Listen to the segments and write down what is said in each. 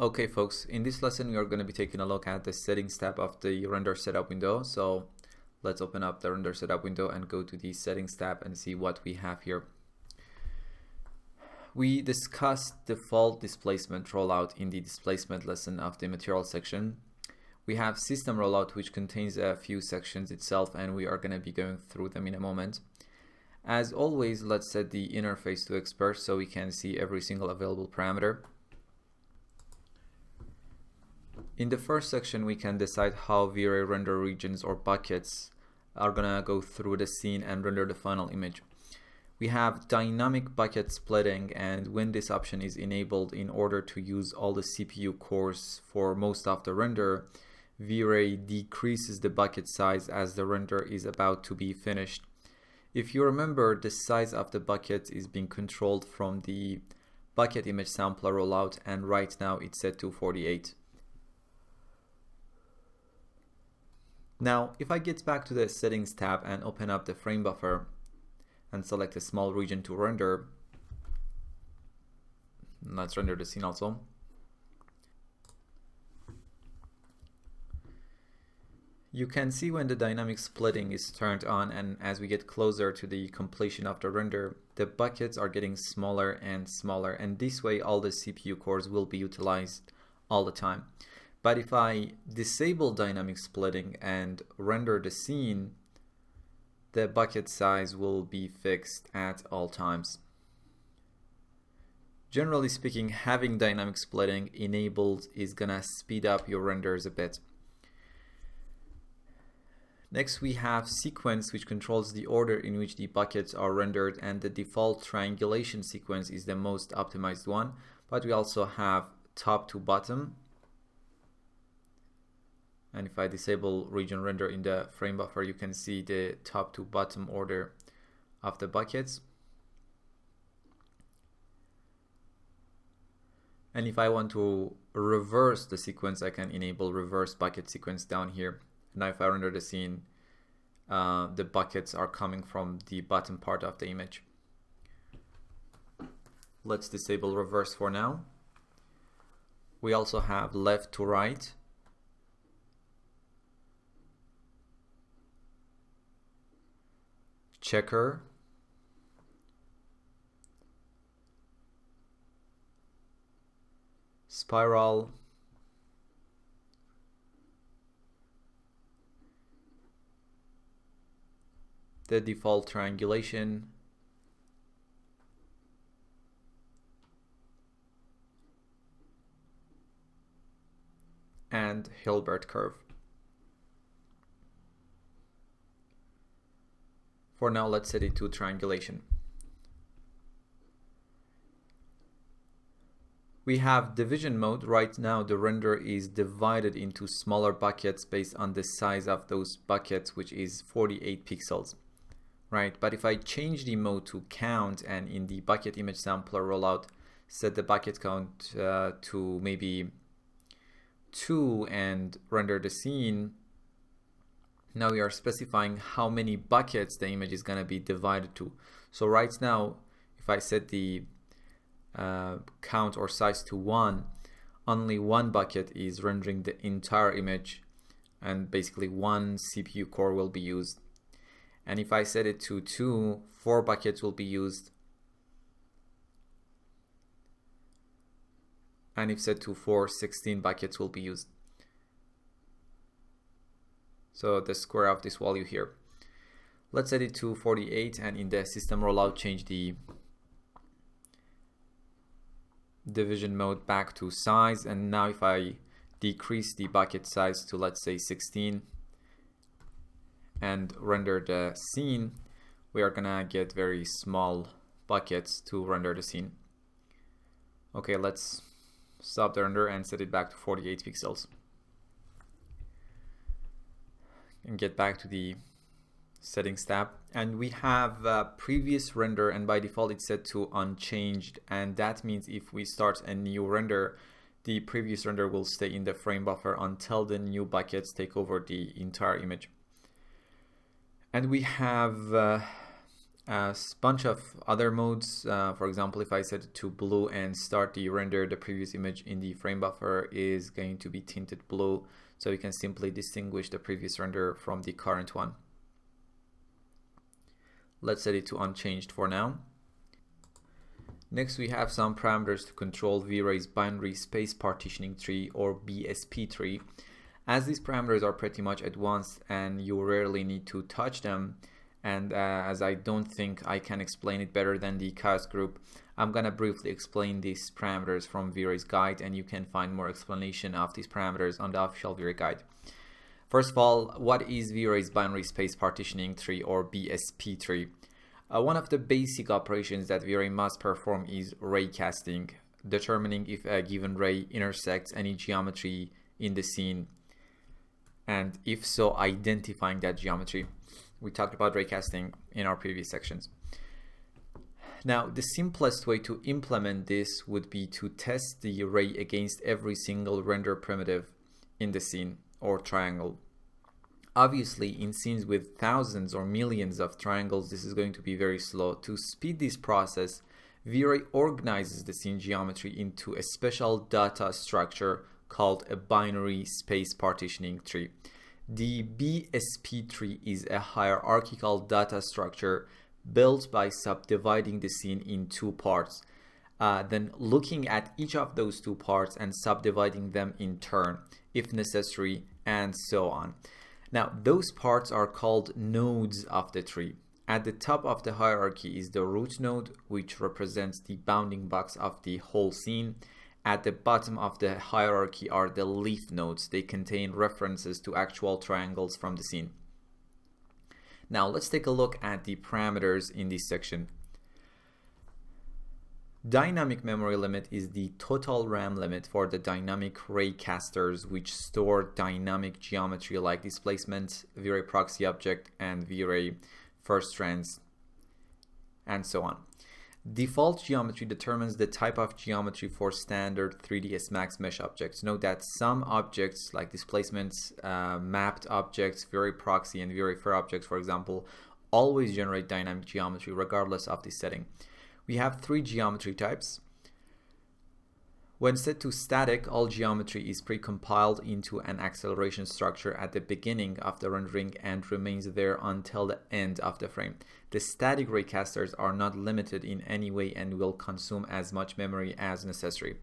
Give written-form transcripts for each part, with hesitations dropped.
Okay folks, in this lesson we are going to be taking a look at the settings tab of the render setup window. So let's open up the render setup window and go to the settings tab and see what we have here. We discussed default displacement rollout in the displacement lesson of the material section. We have system rollout, which contains a few sections itself, and we are going to be going through them in a moment. As always, let's set the interface to expert so we can see every single available parameter. In the first section, we can decide how V-Ray render regions or buckets are gonna go through the scene and render the final image. We have dynamic bucket splitting, and when this option is enabled in order to use all the CPU cores for most of the render, V-Ray decreases the bucket size as the render is about to be finished. If you remember, the size of the bucket is being controlled from the bucket image sampler rollout, and right now it's set to 48. Now, if I get back to the settings tab and open up the frame buffer and select a small region to render, let's render the scene also. You can see when the dynamic splitting is turned on, and as we get closer to the completion of the render, the buckets are getting smaller and smaller, and this way all the CPU cores will be utilized all the time. But if I disable dynamic splitting and render the scene, the bucket size will be fixed at all times. Generally speaking, having dynamic splitting enabled is gonna speed up your renders a bit. Next, we have sequence, which controls the order in which the buckets are rendered, and the default triangulation sequence is the most optimized one. But we also have top to bottom. And if I disable region render in the frame buffer, you can see the top to bottom order of the buckets. And if I want to reverse the sequence, I can enable reverse bucket sequence down here. Now if I render the scene, the buckets are coming from the bottom part of the image. Let's disable reverse for now. We also have left to right. Checker, spiral, the default triangulation, and Hilbert curve. For now, let's set it to triangulation. We have division mode. Right now, the render is divided into smaller buckets based on the size of those buckets, which is 48 pixels, right? But if I change the mode to count and in the bucket image sampler rollout, set the bucket count to maybe 2 and render the scene, now we are specifying how many buckets the image is going to be divided to. So right now, if I set the count or size to 1, only one bucket is rendering the entire image, and basically one CPU core will be used. And if I set it to 2, 4 buckets will be used. And if set to 4, 16 buckets will be used. So the square of this value here. Let's set it to 48, and in the system rollout, change the division mode back to size. And now if I decrease the bucket size to, let's say, 16 and render the scene, we are gonna get very small buckets to render the scene. Okay, let's stop the render and set it back to 48 pixels. And get back to the settings tab, and we have previous render, and by default it's set to unchanged, and that means if we start a new render, the previous render will stay in the frame buffer until the new buckets take over the entire image. And we have A bunch of other modes. For example, if I set it to blue and start the render, the previous image in the frame buffer is going to be tinted blue, so you can simply distinguish the previous render from the current one. Let's set it to unchanged for now. Next, we have some parameters to control V-Ray's binary space partitioning tree, or BSP tree. As these parameters are pretty much advanced and you rarely need to touch them, and as I don't think I can explain it better than the chaos group, I'm gonna briefly explain these parameters from V-Ray's guide, and you can find more explanation of these parameters on the official V-Ray guide. First of all, what is V-Ray's binary space partitioning tree, or BSP tree? One of the basic operations that V-Ray must perform is ray casting, determining if a given ray intersects any geometry in the scene, and if so, identifying that geometry. We talked about raycasting in our previous sections. Now, the simplest way to implement this would be to test the ray against every single render primitive in the scene or triangle. Obviously, in scenes with thousands or millions of triangles, this is going to be very slow. To speed this process, V-Ray organizes the scene geometry into a special data structure called a binary space partitioning tree. The BSP tree is a hierarchical data structure built by subdividing the scene in two parts, then looking at each of those two parts and subdividing them in turn, if necessary, and so on. Now, those parts are called nodes of the tree. At the top of the hierarchy is the root node, which represents the bounding box of the whole scene. At the bottom of the hierarchy are the leaf nodes. They contain references to actual triangles from the scene. Now let's take a look at the parameters in this section. Dynamic memory limit is the total RAM limit for the dynamic raycasters, which store dynamic geometry like displacement, V-Ray proxy object, and V-Ray first strands, and so on. Default geometry determines the type of geometry for standard 3ds Max mesh objects. Note that some objects like displacements, mapped objects, V-Ray proxy, and V-Ray FAIR objects, for example, always generate dynamic geometry regardless of the setting. We have three geometry types. When set to static, all geometry is precompiled into an acceleration structure at the beginning of the rendering and remains there until the end of the frame. The static raycasters are not limited in any way and will consume as much memory as necessary.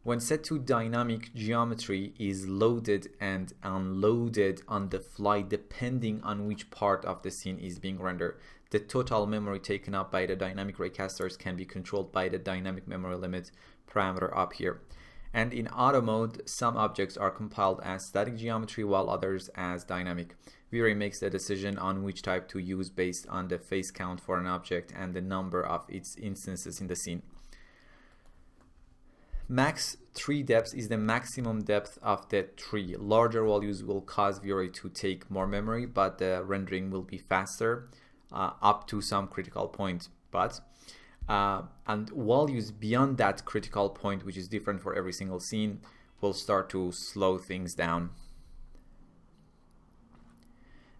When set to dynamic, geometry is loaded and unloaded on the fly depending on which part of the scene is being rendered. The total memory taken up by the dynamic raycasters can be controlled by the dynamic memory limit parameter up here. And in auto mode, some objects are compiled as static geometry while others as dynamic. V-Ray makes the decision on which type to use based on the phase count for an object and the number of its instances in the scene. Max tree depth is the maximum depth of the tree. Larger values will cause V-Ray to take more memory, but the rendering will be faster up to some critical point. And values beyond that critical point, which is different for every single scene, will start to slow things down.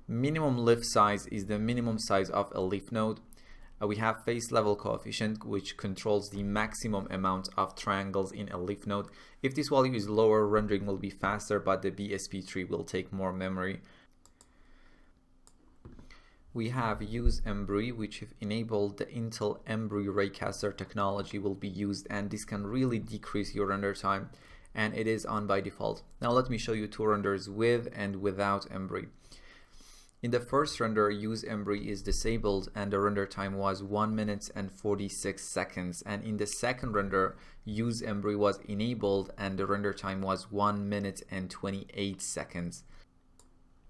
Minimum lift size is the minimum size of a leaf node. We have face level coefficient, which controls the maximum amount of triangles in a leaf node. If this value is lower, rendering will be faster, but the BSP tree will take more memory. We have use Embry, which if enabled, the Intel Embry Raycaster technology will be used, and this can really decrease your render time, and it is on by default. Now let me show you two renders with and without Embry. In the first render, use Embry is disabled and the render time was 1 minute and 46 seconds. And in the second render, use Embry was enabled and the render time was 1 minute and 28 seconds.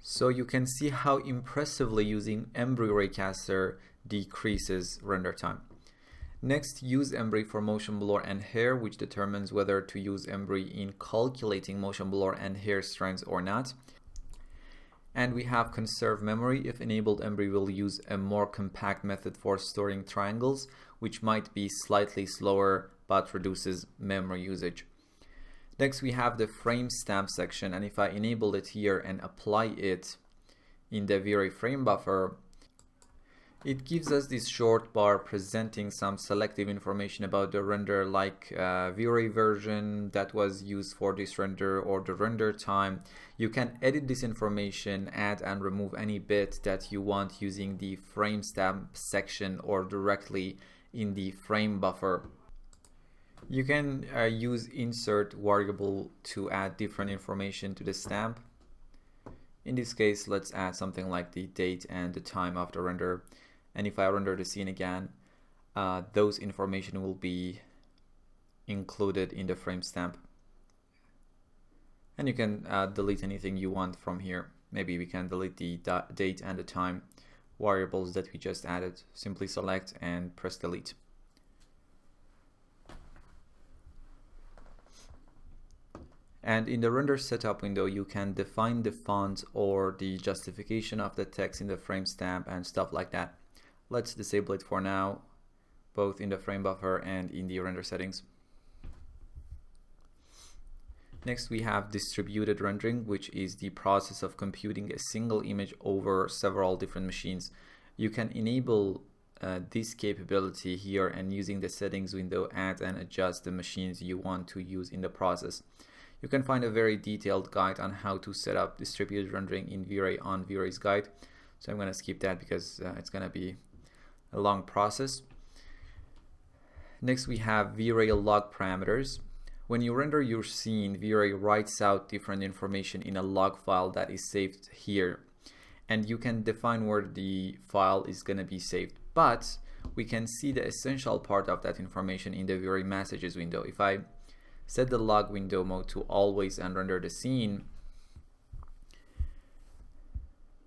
So you can see how impressively using Embry Raycaster decreases render time. Next, use Embry for motion blur and hair, which determines whether to use Embry in calculating motion blur and hair strands or not. And we have conserve memory. If enabled, Embry will use a more compact method for storing triangles, which might be slightly slower but reduces memory usage. Next, we have the frame stamp section, and if I enable it here and apply it in the V-Ray frame buffer, It gives us this short bar presenting some selective information about the render, like V-Ray version that was used for this render or the render time. You can edit this information, add and remove any bit that you want using the frame stamp section or directly in the frame buffer. You can use insert variable to add different information to the stamp. In this case, let's add something like the date and the time of the render. And if I render the scene again, those information will be included in the frame stamp. And you can delete anything you want from here. Maybe we can delete the date and the time variables that we just added. Simply select and press delete. And in the render setup window, you can define the font or the justification of the text in the frame stamp and stuff like that. Let's disable it for now, both in the frame buffer and in the render settings. Next, we have distributed rendering, which is the process of computing a single image over several different machines. You can enable this capability here, and using the settings window, add and adjust the machines you want to use in the process. You can find a very detailed guide on how to set up distributed rendering in V-Ray on V-Ray's guide. So I'm going to skip that because it's going to be a long process. Next, we have V-Ray log parameters. When you render your scene, V-Ray writes out different information in a log file that is saved here. And you can define where the file is going to be saved. But we can see the essential part of that information in the V-Ray messages window. If I set the log window mode to always and render the scene,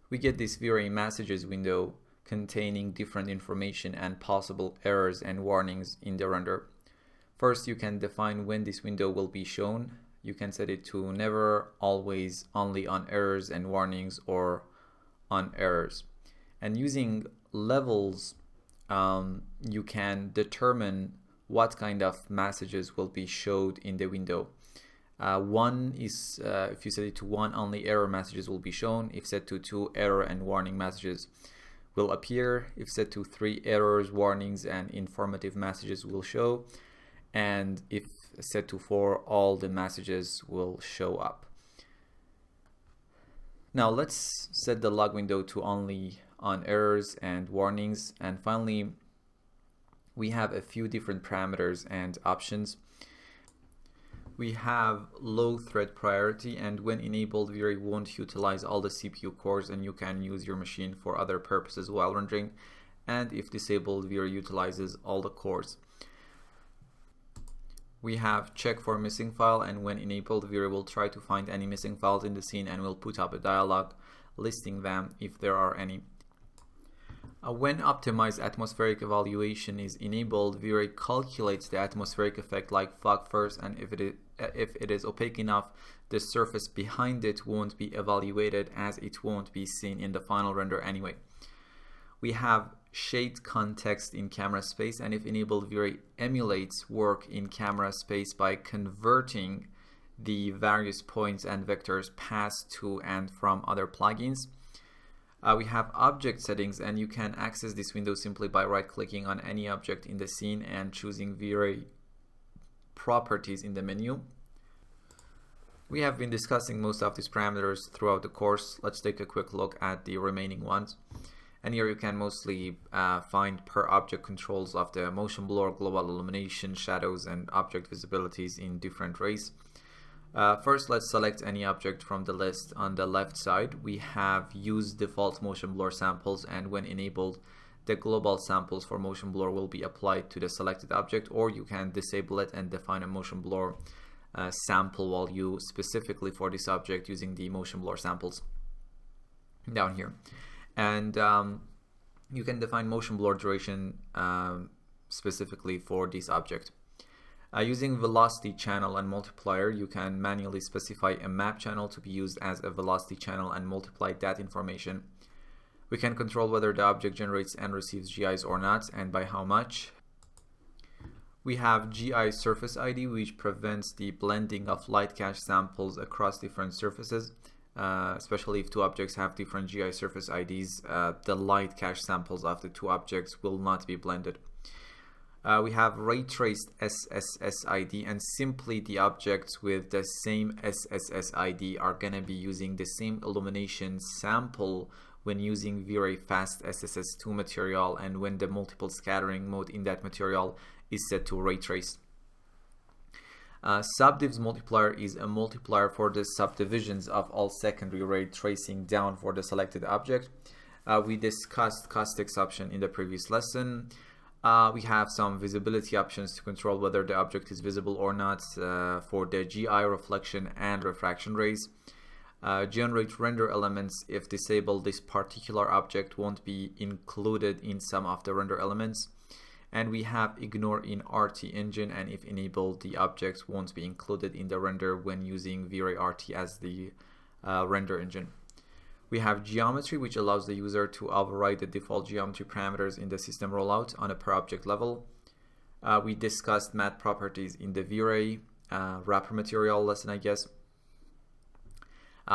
we get this V-Ray messages window containing different information and possible errors and warnings in the render. First, you can define when this window will be shown. You can set it to never, always, only on errors and warnings, or on errors. And using levels, you can determine what kind of messages will be showed in the window. One is, if you set it to 1, only error messages will be shown. If set to 2, error and warning messages will appear. If set to 3, errors, warnings, and informative messages will show. And if set to 4, all the messages will show up. Now let's set the log window to only on errors and warnings. And finally, we have a few different parameters and options. We have low thread priority, and when enabled, V-Ray won't utilize all the CPU cores and you can use your machine for other purposes while rendering. And if disabled, V-Ray utilizes all the cores. We have check for missing file, and when enabled, V-Ray will try to find any missing files in the scene and will put up a dialog listing them if there are any. When optimized atmospheric evaluation is enabled, V-Ray calculates the atmospheric effect like fog first, and if it is opaque enough, the surface behind it won't be evaluated as it won't be seen in the final render anyway. We have shade context in camera space, and if enabled, V-Ray emulates work in camera space by converting the various points and vectors passed to and from other plugins. We have object settings, and you can access this window simply by right-clicking on any object in the scene and choosing V-Ray properties in the menu. We have been discussing most of these parameters throughout the course. Let's take a quick look at the remaining ones. And here you can mostly find per object controls of the motion blur, global illumination, shadows, and object visibilities in different rays. First, let's select any object from the list. On the left side, we have use default motion blur samples, and when enabled, the global samples for motion blur will be applied to the selected object, or you can disable it and define a motion blur sample value specifically for this object using the motion blur samples down here. And you can define motion blur duration specifically for this object. Using velocity channel and multiplier, you can manually specify a map channel to be used as a velocity channel and multiply that information. We can control whether the object generates and receives GIs or not, and by how much. We have GI surface ID, which prevents the blending of light cache samples across different surfaces. especially if two objects have different GI surface IDs, the light cache samples of the two objects will not be blended. We have ray traced SSS ID, and simply the objects with the same SSS ID are going to be using the same illumination sample when using V-Ray Fast SSS2 material and when the multiple scattering mode in that material is set to ray trace. Subdivs multiplier is a multiplier for the subdivisions of all secondary ray tracing down for the selected object. We discussed caustics option in the previous lesson. We have some visibility options to control whether the object is visible or not for the GI reflection and refraction rays. Generate render elements. If disabled, this particular object won't be included in some of the render elements. And we have ignore in RT engine, and if enabled, the objects won't be included in the render when using V-Ray RT as the render engine. We have geometry, which allows the user to override the default geometry parameters in the system rollout on a per object level. We discussed matte properties in the V-Ray wrapper material lesson, I guess.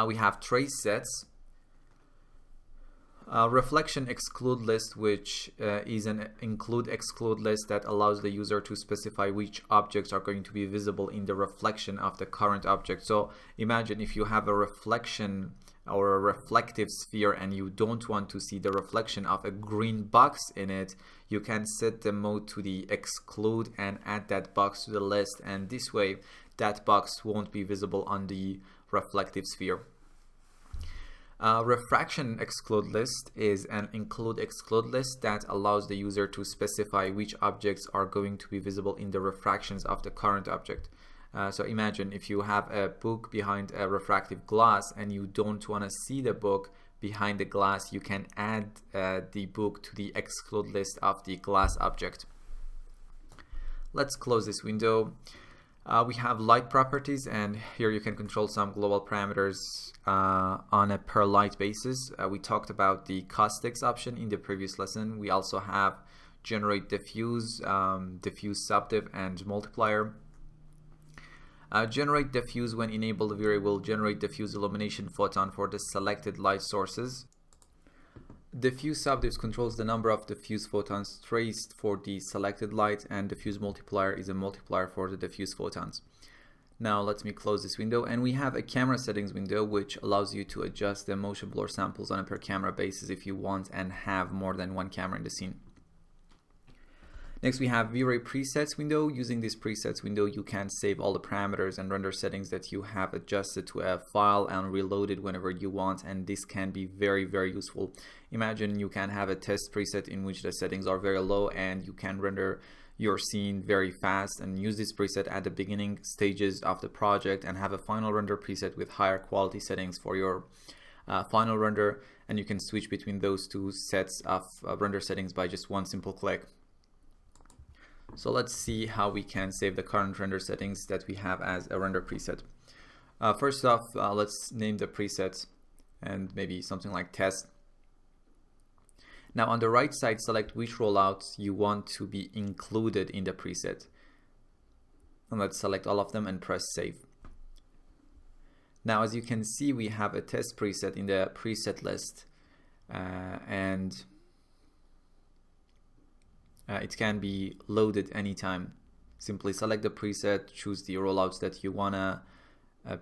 We have trace sets. Reflection exclude list, which is an include exclude list that allows the user to specify which objects are going to be visible in the reflection of the current object. So imagine if you have a reflection or a reflective sphere and you don't want to see the reflection of a green box in it, you can set the mode to the exclude and add that box to the list, and this way that box won't be visible on the reflective sphere. Refraction exclude list is an include exclude list that allows the user to specify which objects are going to be visible in the refractions of the current object. So imagine if you have a book behind a refractive glass and you don't want to see the book behind the glass, you can add the book to the exclude list of the glass object. Let's close this window. We have light properties, and here you can control some global parameters on a per light basis. We talked about the caustics option in the previous lesson. We also have generate diffuse, diffuse subdiv, and multiplier. Generate diffuse, when enabled, the V-Ray will generate diffuse illumination photon for the selected light sources. Diffuse subdivs controls the number of diffuse photons traced for the selected light, and diffuse multiplier is a multiplier for the diffuse photons. Now let me close this window, and we have a camera settings window which allows you to adjust the motion blur samples on a per camera basis if you want and have more than one camera in the scene. Next we have V-Ray presets window. Using this presets window, you can save all the parameters and render settings that you have adjusted to a file and reload it whenever you want, and this can be very, very useful. Imagine you can have a test preset in which the settings are very low and you can render your scene very fast, and use this preset at the beginning stages of the project and have a final render preset with higher quality settings for your final render, and you can switch between those two sets of render settings by just one simple click. So let's see how we can save the current render settings that we have as a render preset. First off, let's name the preset and maybe something like test. Now on the right side, select which rollouts you want to be included in the preset. And let's select all of them and press save. Now as you can see, we have a test preset in the preset list, and it can be loaded anytime. Simply select the preset, choose the rollouts that you wanna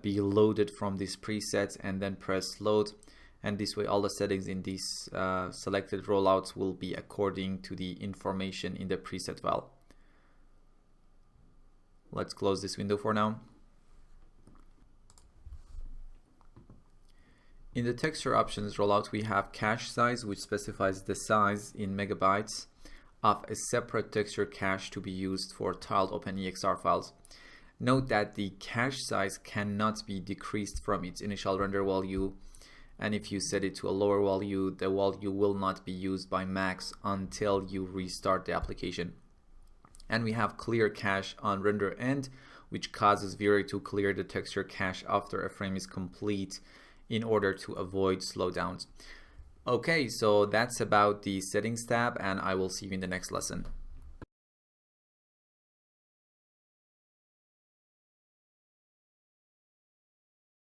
be loaded from this preset, and then press load. And this way all the settings in these selected rollouts will be according to the information in the preset file. Let's close this window for now. In the texture options rollout, we have cache size, which specifies the size in megabytes of a separate texture cache to be used for tiled OpenEXR files. Note that the cache size cannot be decreased from its initial render value, and if you set it to a lower value, the value will not be used by Max until you restart the application. And we have clear cache on render end, which causes V-Ray to clear the texture cache after a frame is complete in order to avoid slowdowns. Okay, so that's about the settings tab, and I will see you in the next lesson.